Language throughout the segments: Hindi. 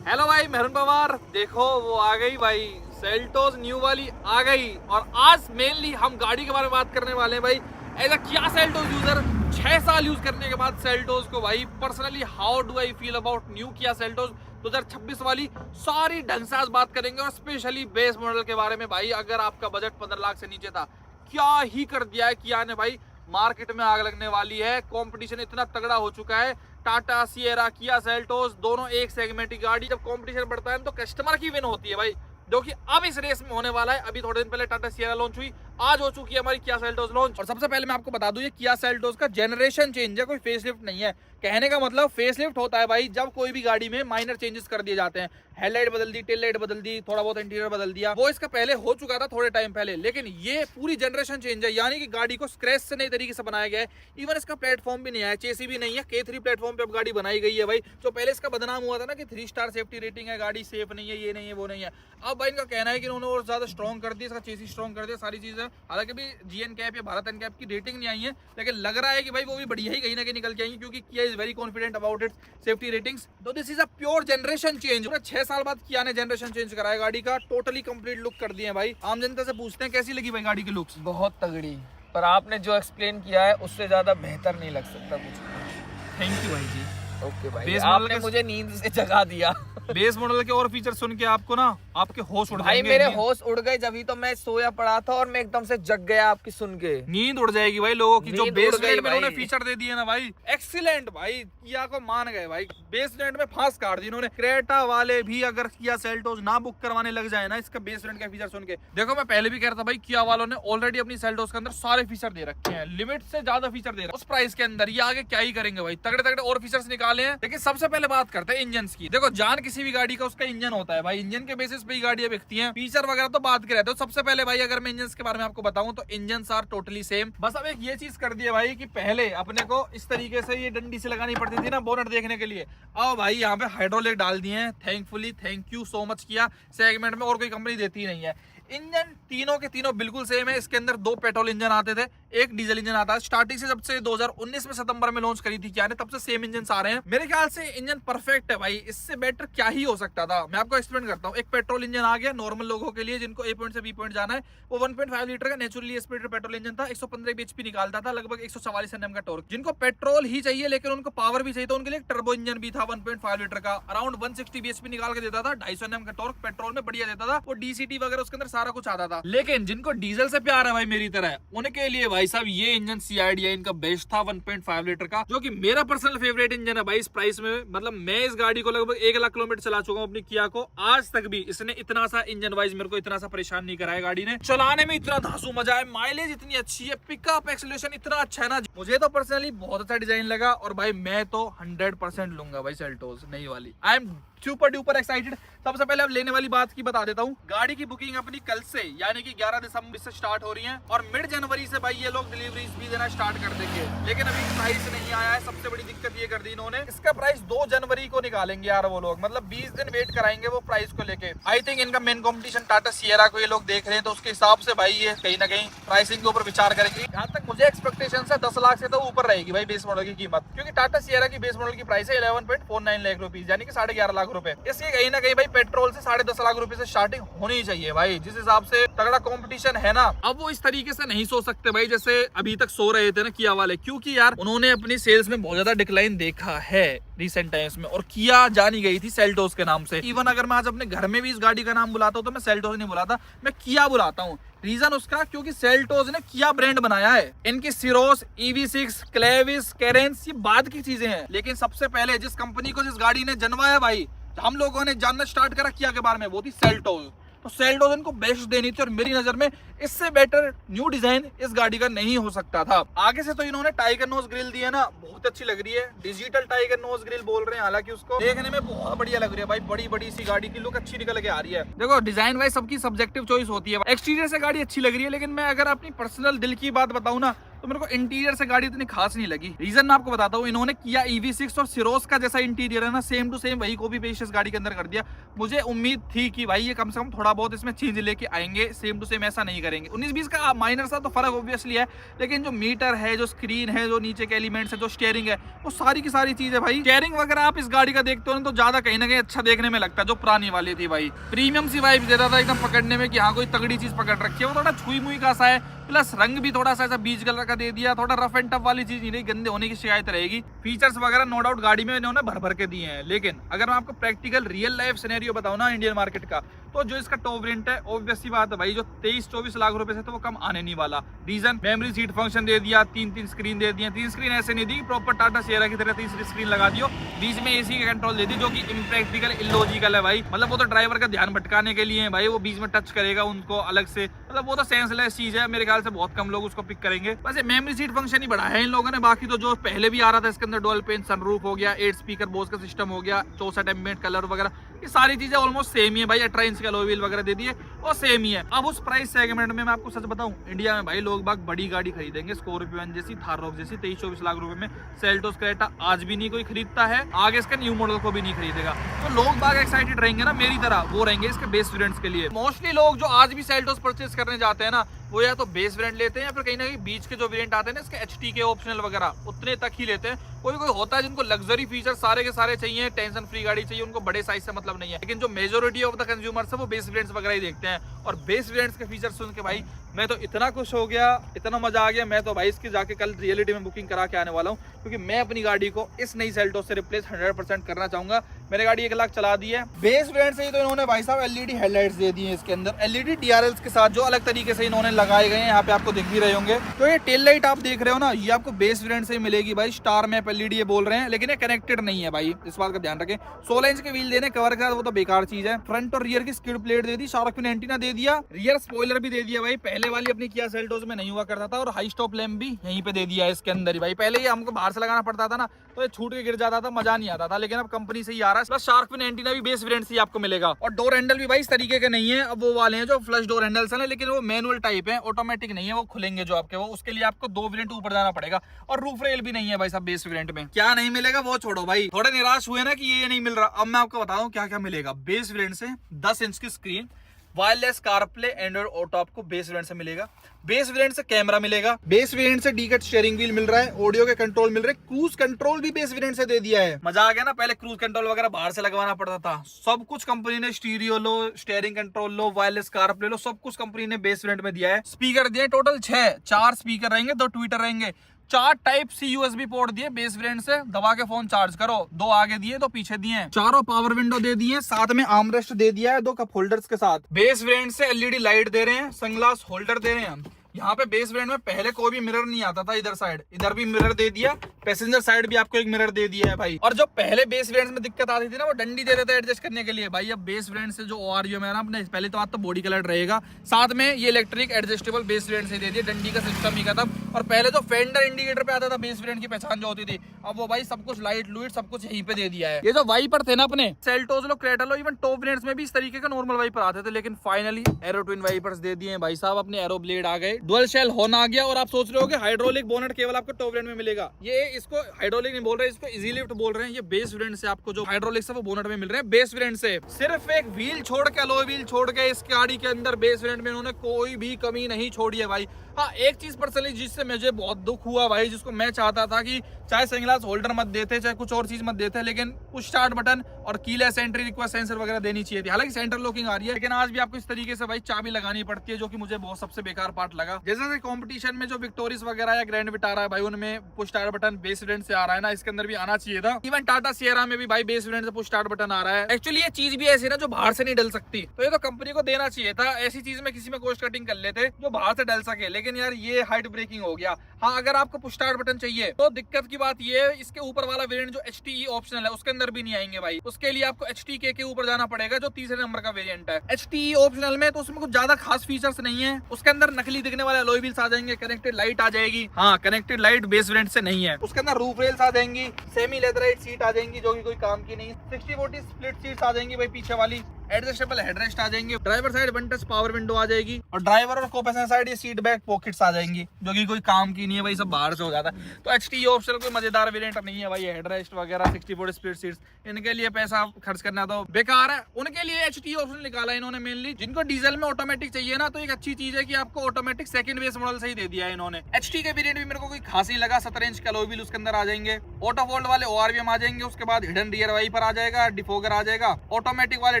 हेलो भाई, मेहरून पवार। देखो वो आ गई भाई, सेल्टोस न्यू वाली आ गई। और आज मेनली हम गाड़ी के बारे में बात करने वाले हैं भाई। As a Kia Seltos user 6 साल यूज करने के बाद सेल्टोस को भाई personally how do I feel about new Kia Seltos 2026 वाली सारी ढंग से आज बात करेंगे। और स्पेशली बेस मॉडल के बारे में भाई, अगर आपका बजट 15 लाख से नीचे था, क्या ही कर दिया है किया ने भाई। मार्केट में आग लगने वाली है, कंपटीशन इतना तगड़ा हो चुका है। टाटा सिएरा, किया सेल्टोस दोनों एक सेगमेंट की गाड़ी, जब कंपटीशन बढ़ता है तो कस्टमर की विन होती है भाई, जो कि अब इस रेस में होने वाला है। अभी थोड़े दिन पहले टाटा सिएरा लॉन्च हुई, आज हो चुकी है हमारी किया सेल्टोस लॉन्च। और सबसे पहले मैं आपको बता दूं, ये किया सेल्टोस का जनरेशन चेंज है, कोई फेसलिफ्ट नहीं है। कहने का मतलब फेसलिफ्ट होता है भाई जब कोई भी गाड़ी में माइनर चेंजेस कर दिए जाते हैं। हेडलाइट बदल दी, टेल लाइट बदल दी, थोड़ा बहुत इंटीरियर बदल दिया, वो इसका पहले हो चुका था थोड़े टाइम पहले। लेकिन ये पूरी जनरेशन चेंज है, यानी कि गाड़ी को स्क्रैच से नई तरीके से बनाया गया है। इवन इसका प्लेटफॉर्म भी नहीं है, चेसी भी नहीं है, K3 प्लेटफॉर्म पे अब गाड़ी बनाई गई है भाई। जो पहले इसका बदनाम हुआ था ना कि 3 स्टार सेफ्टी रेटिंग है, गाड़ी सेफ नहीं है, ये नहीं है, वो नहीं है। अब भाई इनका कहना है कि उन्होंने और ज्यादा स्ट्रॉन्ग कर दिया, इसका चेसी स्ट्रॉन्ग कर दिया, सारी चीजें। हालांकि भी जीएन कैप या भारत एनकैप की रेटिंग नहीं आई है, लेकिन लग रहा है कि भाई वो भी बढ़िया ही कहीं ना कहीं निकल के आएंगी, क्योंकि Kia is very confident about its safety ratings. तो this is a pure generation change. 6 साल बाद किया ने जनरेशन चेंज कराया गाड़ी का, टोटली कंप्लीट लुक कर दिए भाई। आम जनता से पूछते हैं कैसी लगी भाई गाड़ी की लुक्स। बहुत तगड़ी, पर आपने जो एक्सप्लेन किया है उससे ज्यादा बेहतर नहीं लग सकता कुछ। थैंक यू भाई जी। ओके भाई, बेस आपने मुझे नींद से जगा दिया। बेस मॉडल के और फीचर सुन के आपको ना आपके होश उड़ भाई जाएंगे। मेरे होश उड़ गए, जब ही तो मैं सोया पड़ा था और मैं एकदम से जग गया आपकी सुन के। नींद उड़ जाएगी भाई लोगों की। जो नींद बेस उड़ गई वेरिएंट में उन्होंने भाई। फीचर दे दिए ना भाई, एक्सीलेंट भाई। किया को मान गए भाई, बेस वेरिएंट में फांस काट दी इन्होंने। क्रेटा वाले भी अगर किया सेल्टोस ना बुक करवाने लग जाए ना इसका बेस वेरिएंट का फीचर सुन के, देखो मैं पहले भी कह रहा था भाई, किया वालों ने ऑलरेडी अपनी सेल्टोस के अंदर सारे फीचर दे रखे हैं, लिमिट से ज्यादा फीचर दे रखे हैं उस प्राइस के अंदर। ये आगे क्या ही करेंगे भाई, तगड़े तगड़े और फीचर्स निकाले हैं। लेकिन सबसे पहले बात करते हैं इंजन की। देखो जान किसी भी गाड़ी का उसका इंजन होता है भाई, इंजन के बेसिस पे ही गाड़ियां बिकती हैं। फीचर वगैरह तो बात के रहते हो। सबसे पहले भाई अगर मैं इंजन के बारे में आपको बताऊं तो इंजन आर टोटली सेम। बस अब एक ये चीज कर दी है भाई कि पहले अपने को इस तरीके से ये डंडी से लगानी पड़ती थी ना बोनट देखने के लिए, अब भाई यहाँ पे हाइड्रोलिक डाल दिए हैं। Thankfully, thank you so much किया। सेगमेंट में और कोई कंपनी देती नहीं है। इंजन तीनों के तीनों बिल्कुल सेम है। इसके अंदर 2 पेट्रोल इंजन आते थे, 1 डीजल इंजन आता है। स्टार्टिंग से जब से 2019 में सितंबर में लॉन्च करी थी क्या ने, तब से सेम इंजन आ रहे हैं। मेरे ख्याल से इंजन परफेक्ट है भाई, इससे बेटर क्या ही हो सकता था। मैं आपको एक्सप्लेन करता हूँ। एक पेट्रोल इंजन आ गया नॉर्मल लोगों के लिए, जिनको ए पॉइंट से बी पॉइंट जाना है। वो 1.5 लीटर का नेचुरली एस्पिरेटेड पेट्रोल इंजन था, 115 bhp निकालता था, लगभग 144 Nm का टॉर्क। जिनको पेट्रोल ही चाहिए लेकिन उनको पावर भी चाहिए था, उनके लिए टर्बो इंजन भी था 1.5 लीटर का, अराउंड 160 bhp निकाल के देता था, 250 Nm का टॉर्क, पेट्रोल में बढ़िया देता था। वो डीसीटी वगैरह उसके अंदर सारा कुछ आता था। लेकिन जिनको डीजल से प्यार है भाई मेरी तरह, उनके लिए भाई साहब ये इंजन सीआईडी है, इनका बेस्ट था 1.5 लीटर का, जो कि मेरा पर्सनल फेवरेट इंजन है भाई इस प्राइस में। मतलब मैं इस गाड़ी को लगभग 1 लाख किलोमीटर चला चुका हूँ अपनी किया को, आज तक भी इसने इतना सा इंजन वाइज मेरे को इतना सा परेशान नहीं कराया। गाड़ी ने चलाने में इतना धांसू मजा है, माइलेज इतनी अच्छी है, पिकअप एक्सेलरेशन इतना अच्छा है ना, मुझे तो पर्सनली बहुत अच्छा डिजाइन लगा। और भाई मैं तो 100% लूंगा भाई सेल्टोस नई वाली। I am super duper excited. सबसे पहले अब लेने वाली बात की बता देता हूँ। गाड़ी की बुकिंग अपनी कल से यानी कि 11 दिसंबर से स्टार्ट हो रही है, और मिड जनवरी से भाई ये लोग डिलीवरीज भी देना स्टार्ट कर देंगे। लेकिन अभी प्राइस नहीं आया है, सबसे बड़ी दिक्कत ये कर दी इन्होंने। इसका प्राइस 2 जनवरी को निकालेंगे यार वो लोग, मतलब 20 दिन वेट कराएंगे वो प्राइस को लेके। आई थिंक इनका मेन कॉम्पिटिशन टाटा सिएरा को ये लोग देख रहे हैं, तो उसके हिसाब से भाई ये कहीं ना कहीं प्राइसिंग के ऊपर विचार करेंगे। यहाँ तक मुझे एक्सपेक्टेशन है 10 लाख से तो ऊपर रहेगी भाई बेस मॉडल की कीमत, क्योंकि टाटा सिएरा की बेस मॉडल की प्राइस है 11.49 लाख रुपीज, यानी कि 11.5 लाख रुपए। इसकी कहीं ना कहीं भाई पेट्रोल से 10.5 लाख रुपए से स्टार्टिंग होनी चाहिए भाई, जिस हिसाब से तगड़ा कंपटीशन है ना। अब वो इस तरीके से नहीं सोच सकते भाई जैसे अभी तक सो रहे थे ना किया वाले, क्योंकि यार उन्होंने अपनी सेल्स में बहुत ज्यादा डिक्लाइन देखा है रिसेंट टाइम्स में, और किया जानी गई थी सेल्टोस के नाम से। इवन अगर मैं आज अपने घर में भी इस गाड़ी का नाम बुलाता हूँ तो मैं सेल्टोस नहीं बुलाता, मैं किया बुलाता हूँ। रीजन उसका क्योंकि सेल्टोस ने किया ब्रांड बनाया है। इनकी सिरोस, EV6, क्लेविस, कैरेंस ये बाद की चीजें हैं, लेकिन सबसे पहले जिस कंपनी को जिस गाड़ी ने जनवाया भाई, हम लोगों ने जानना स्टार्ट करा किया के बारे में, वो थी सेल्टोस। तो सेल्टोस इनको बेस्ट देनी थी, और मेरी नजर में इससे बेटर न्यू डिजाइन इस गाड़ी का नहीं हो सकता था। आगे से तो इन्होंने टाइगर नोज ग्रिल दी है ना, बहुत अच्छी लग रही है। डिजिटल टाइगर नोज ग्रिल बोल रहे हैं, हालांकि उसको देखने में बहुत बढ़िया लग रही है भाई, बड़ी बड़ी सी गाड़ी की लुक अच्छी निकल के आ रही है। देखो डिजाइन वाइज सबकी सब्जेक्टिव चॉइस होती है, एक्सटीरियर से गाड़ी अच्छी लग रही है, लेकिन मैं अगर अपनी पर्सनल दिल की बात बताऊं ना, तो मेरे को इंटीरियर से गाड़ी इतनी खास नहीं लगी। रीजन मैं आपको बताता हूँ, इन्होंने किया EV6 और सिरोस का जैसा इंटीरियर है ना, सेम टू सेम वही कॉपी पेस्ट इस गाड़ी के अंदर कर दिया। मुझे उम्मीद थी कि भाई ये कम से कम थोड़ा बहुत इसमें चेंज लेके आएंगे, सेम टू सेम ऐसा नहीं करेंगे। 19-20 का माइनर सा तो फर्क ऑब्वियसली है, लेकिन जो मीटर है, जो स्क्रीन है, जो नीचे के एलिमेंट्स है, जो स्टीयरिंग है, वो सारी की सारी चीज है भाई। स्टीयरिंग वगैरह आप इस गाड़ी का देखते हो ना तो ज्यादा कहीं ना कहीं अच्छा देखने में लगता है, जो पुरानी वाली थी भाई। प्रीमियम सी वाइब देता था एकदम पकड़ने में कि हाँ कोई तगड़ी चीज पकड़ रखी है। वो थोड़ा छुई मुई का सा है, प्लस रंग भी थोड़ा सा ऐसा बीच कलर का दे दिया। थोड़ा रफ एंड टफ वाली चीज नहीं रही, गंदे होने की शिकायत रहेगी। फीचर्स वगैरह नो डाउट गाड़ी में इन्होंने भर भर के दिए हैं, लेकिन अगर मैं आपको प्रैक्टिकल रियल लाइफ सिनेरियो बताऊं ना इंडियन मार्केट का, तो जो इसका टॉप वेरिएंट है ऑब्वियस सी बात है भाई, जो 23-24 लाख रुपए से तो वो कम आने नहीं वाला। रीजन, मेमोरी सीट फंक्शन दे दिया, 3 स्क्रीन दे दिए। 3 स्क्रीन ऐसे नहीं दी, प्रॉपर टाटा सिएरा की तरह 3 स्क्रीन लगा दियो, बीच में एसी का कंट्रोल दे दी, जो कि इम्प्रैक्टिकल इलॉजिकल है भाई। मतलब वो तो ड्राइवर का ध्यान भटकाने के लिए है भाई, वो बीच में टच करेगा उनको अलग से, मतलब वो तो सेंसलेस चीज है। मेरे ख्याल से बहुत कम लोग उसको पिक करेंगे। बस ये मेमोरी सीट फंक्शन ही बढ़ाया है इन लोगों ने, बाकी तो जो पहले भी आ रहा था इसके अंदर डुअल पेन सनरूफ हो गया, 8 स्पीकर बोस का सिस्टम हो गया, 64 एम्बिएंट कलर वगैरह, ये सारी चीजें ऑलमोस्ट सेम ही है भाई। 18 इंच का अलॉय व्हील वगैरह दे दिए, वो सेम ही है। अब उस प्राइस सेगमेंट में मैं आपको सच बताऊं, इंडिया में भाई लोग बाग बड़ी गाड़ी खरीदेंगे, स्कॉर्पियो जैसी, थार रॉक जैसी 23-24 लाख रुपए में। सेल्टोस क्रेटा आज भी नहीं कोई खरीदता है, आगे इसका न्यू मॉडल को भी नहीं खरीदेगा। तो लोग बाग एक्साइटेड रहेंगे ना मेरी तरह, वो रहेंगे इसके बेस वेरिएंट्स के लिए। मोस्टली लोग जो आज भी सेल्टोस परचेज करने जाते हैं ना, वो या तो बेस वेरिएंट लेते हैं या फिर कहीं ना कहीं बीच के जो वेरिएंट आते हैं ना इसके HT के ऑप्शनल वगैरह, उतने तक ही लेते हैं। कोई कोई होता है जिनको लग्जरी फीचर सारे के सारे चाहिए, टेंशन फ्री गाड़ी चाहिए, उनको बड़े साइज से मतलब नहीं है। लेकिन जो मेजोरिटी ऑफ द कंज्यूमर्स है वो बेस वेरिएंट्स वगैरह ही देखते हैं। और बेस वेरिएंट्स के फीचर सुन के भाई मैं तो इतना खुश हो गया, इतना मजा आ गया। मैं तो भाई इसकी जाके कल रियलिटी में बुकिंग करा के आने वाला हूँ, क्योंकि मैं अपनी गाड़ी को इस नई सेल्टोस से रिप्लेस 100% करना चाहूंगा। मैंने गाड़ी 1 लाख चला दी है। बेस वेरिएंट से ही तो इन्होंने भाई साहब LED हेडलाइट्स दे दी है इसके अंदर, LED DRLs के साथ जो अलग तरीके से इन्होंने लगाए गए हैं, यहाँ पे आपको दिख भी रहे होंगे। तो ये टेल लाइट आप देख रहे हो ना, ये आपको बेस वेरिएंट से ही मिलेगी भाई। स्टार मैप LED ये बोल रहे हैं, लेकिन ये कनेक्टेड नहीं है भाई, इस बात का ध्यान रखें। 16 इंच के व्हील देने कवर के साथ, वो तो बेकार चीज है। फ्रंट और रियर की स्किड प्लेट दे दी, शार्क फिन एंटीना दे दिया, रियर स्पॉइलर भी दे दिया भाई। पहले वाली अपनी किया सेल्टोस में नहीं हुआ करता था। और हाई स्टॉप लैम्प भी यहीं पे दे दिया है इसके अंदर ही भाई। पहले ये हमको बाहर से लगाना पड़ता था ना, तो ये छूट के गिर जाता था, मजा नहीं आता था, लेकिन अब कंपनी से ही आ रहा है। प्लस शार्क फिन एंटीना भी बेस वेरिएंट से आपको मिलेगा। और डोर हैंडल भी भाई इस तरीके के नहीं है, अब वो वाले हैं जो फ्लश डोर हैंडल्स हैं, लेकिन वो मैनुअल टाइप है, ऑटोमेटिक नहीं है, वो खुलेंगे जो आपके, वो उसके लिए आपको 2 वेरिएंट ऊपर जाना पड़ेगा। और रूफ रेल भी नहीं है भाई साहब बेस वेरिएंट में। क्या नहीं मिलेगा वो छोड़ो भाई, थोड़े निराश हुए ना कि ये नहीं मिल रहा। अब मैं आपको बता दूं क्या क्या मिलेगा बेस वेरिएंट से। 10 इंच की screen, wireless CarPlay, Android auto आपको बेस वेरिएंट से मिलेगा। बेस वेरिएंट से कैमरा मिलेगा, बेस वेरिएंट से डी-कट स्टीयरिंग व्हील मिल रहा है, ऑडियो के कंट्रोल मिल रहे हैं, क्रूज कंट्रोल भी बेस वेरिएंट से दे दिया है। मजा आ गया ना, पहले क्रूज कंट्रोल वगैरह बाहर से लगवाना पड़ता था। सब कुछ कंपनी ने, स्टीरियो लो, स्टीयरिंग कंट्रोल लो, वायरलेस कारप्ले लो, सब कुछ कंपनी ने बेस वेरिएंट में दिया है। स्पीकर दिए टोटल 6, 4 स्पीकर रहेंगे, 2 ट्विटर रहेंगे, 4 Type-C USB पोर्ट दिए बेस वेरिएंट से, दबा के फोन चार्ज करो। 2 आगे दिए, 2 पीछे दिए, चारों पावर विंडो दे दिए, साथ में आर्मरेस्ट दे दिया है 2 कप होल्डर्स के साथ। बेस वेरिएंट से LED लाइट दे रहे हैं, सनग्लास होल्डर दे रहे हैं। यहाँ पे बेस वेरिएंट में पहले कोई भी मिरर नहीं आता था, इधर साइड, इधर भी मिरर दे दिया, पैसेंजर साइड भी आपको एक मिरर दे दिया है भाई। और जो पहले बेस वेरिएंट में दिक्कत आती थी ना, वो डंडी दे देता है एडजस्ट करने के लिए भाई। अब बेस वेरिएंट से जो ORU है ना अपने, पहले तो आज तो बॉडी कलर रहेगा, साथ में ये इलेक्ट्रिक एडजस्टेबल बेस वेरिएंट से दे दिया, डंडी का सिस्टम ही खत्म। और पहले जो फेंडर इंडिकेटर पे आता था बेस वेरिएंट की पहचान जो होती थी, अब वो भाई सब कुछ लाइट लूइट सब कुछ यहीं पे दे दिया है। ये जो वाइपर थे ना अपने सेल्टोस लो, क्रेटा लो, इवन टॉप वेरिएंट्स में भी इस तरीके का नॉर्मल वाइपर आते थे, लेकिन फाइनली एरो ट्विन वाइपर्स दे दिए भाई साहब। अपने एरो ब्लेड आ गए, डुअल शेल हॉर्न आ गया। और आप सोच रहे हो कि हाइड्रोलिक बोनट केवल आपको टॉप वेरिएंट में मिलेगा, ये इसको हाइड्रोलिक नहीं बोल रहे, इसको इजी लिफ्ट बोल रहे हैं। ये बेस वेरिएंट से आपको जो हाइड्रोलिक है वो बोनट में मिल रहे हैं बेस वेरिएंट से। सिर्फ एक व्हील छोड़ के, अलॉय व्हील छोड़ के इस गाड़ी के अंदर बेस वेरिएंट में इन्होंने कोई भी कमी नहीं छोड़ी है भाई। हाँ, एक चीज पर्सनली जिससे मुझे बहुत दुख हुआ भाई, जिसको मैं चाहता था कि चाहे सनग्लास होल्डर मत देते, चाहे कुछ और चीज मत देते, लेकिन पुश स्टार्ट बटन और कीलेस एंट्री रिक्वेस्ट सेंसर वगैरह देनी चाहिए थी। हालांकि सेंटर लॉकिंग आ रही है, लेकिन आज भी आपको इस तरीके से भाई चाबी लगानी पड़ती है, जो कि मुझे बहुत सबसे बेकार पार्ट लगा। जैसे कंपटीशन में जो विक्टोरियस वगैरह या ग्रैंड विटारा है भाई, उनमें push start button base variant से आ रहा है ना, इसके अंदर भी आना चाहिए था। इवन टाटा सिएरा में भी भाई बेस वेरिएंट से पुश स्टार्ट बटन आ रहा है। एक्चुअली ये चीज भी ऐसी ना जो बाहर से नहीं डल सकती, तो ये तो कंपनी को देना चाहिए था। ऐसी चीज में किसी में कॉस्ट कटिंग कर लेते जो बाहर से डल सके, लेकिन यार ये हाइट ब्रेकिंग हो गया। हाँ, अगर आपको पुश स्टार्ट बटन चाहिए तो दिक्कत की बात ये है, इसके ऊपर वाला वेरिएंट जो HTE ऑप्शनल है उसके अंदर भी नहीं आएंगे भाई। उसके लिए आपको HTK के ऊपर जाना पड़ेगा, जो तीसरे नंबर का वेरिएंट है। HTE ऑप्शनल में तो उसमें कुछ ज्यादा खास फीचर्स नहीं है। उसके अंदर नकली दिखने वाले अलॉय व्हील्स आ जाएंगे, कनेक्टेड लाइट आ जाएगी। हाँ, कनेक्टेड लाइट बेस वेरिएंट से नहीं है। उसके अंदर रूफ रेल्स आ जाएंगी, सेमी लेदराइट सीट आ जाएंगी जो कि कोई काम की नहीं। 60-40 स्प्लिट सीट्स आ जाएंगी भाई पीछे वाली। एडजस्टेबल हेडरेस्ट आ जाएंगे, driver side one touch power window आ जाएगी और ड्राइवर और को पैसेंजर साइड ये सीट बैक पॉकेट्स आ जाएंगी, जो कि कोई काम की नहीं है भाई, सब बाहर से हो जाता है। तो HT ऑप्शन कोई मजेदार वेरिएंट नहीं है भाई, हेडरेस्ट वगैरह 64 स्पीड सीट्स, इनके लिए पैसा खर्च करना तो बेकार है। उनके लिए HT ऑप्शन निकाला इन्होंने मेनली, जिनको डीजल में ऑटोमेटिक चाहिए ना, तो एक अच्छी चीज है कि आपको ऑटोमेटिक सेकंड बेस मॉडल से ही दे दिया है इन्होंने। HT के वेरिएंट भी मेरे को कोई खास नहीं लगा, 17 इंच का अलॉय व्हील उसके अंदर आ जाएंगे, ऑटो फोल्ड वाले ORVM आ जाएंगे, उसके बाद हिडन रियर वाइपर आ जाएगा, डिफोगर आ जाएगा, ऑटोमेटिक वाले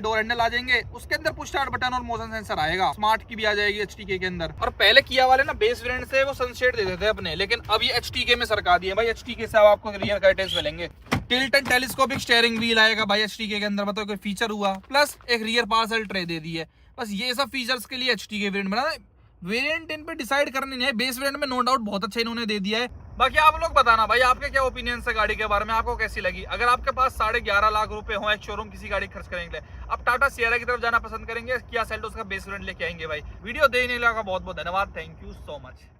डोर हैंडल आ जाएंगे, उसके अंदर पुश स्टार्ट बटन और मोशन सेंसर आएगा, स्मार्ट की भी आ जाएगी HT के अंदर। और पहले किया वाले ना बेस वेरिएंट से वो सनशेड दे देते अपने, लेकिन अब ये HT में सरका दिए भाई। HT के साथ आपको रियर कर्टेन्स मिलेंगे, tilt and telescopic steering wheel आएगा भाई HT के अंदर, मतलब कोई फीचर हुआ, प्लस एक रियर पार्सल ट्रे दे दी है। बस ये सब फीचर्स के लिए HT के वेरिएंट बना, वेरिएंट इन पे डिसाइड करने नहीं है, बेस वेरिएंट में नो डाउट बहुत अच्छा इन्होंने दे दिया है। बाकी आप लोग बताना भाई आपके क्या ओपिनियन है गाड़ी के बारे में, आपको कैसी लगी। अगर आपके पास 11.5 लाख रुपए हो एक शोरूम किसी गाड़ी खर्च करेंगे, आप टाटा सियरा की तरफ जाना पसंद करेंगे, किया सेल्टोस का बेस वेरिएंट लेके आएंगे भाई। वीडियो देखने लगा बहुत बहुत धन्यवाद, थैंक यू सो मच।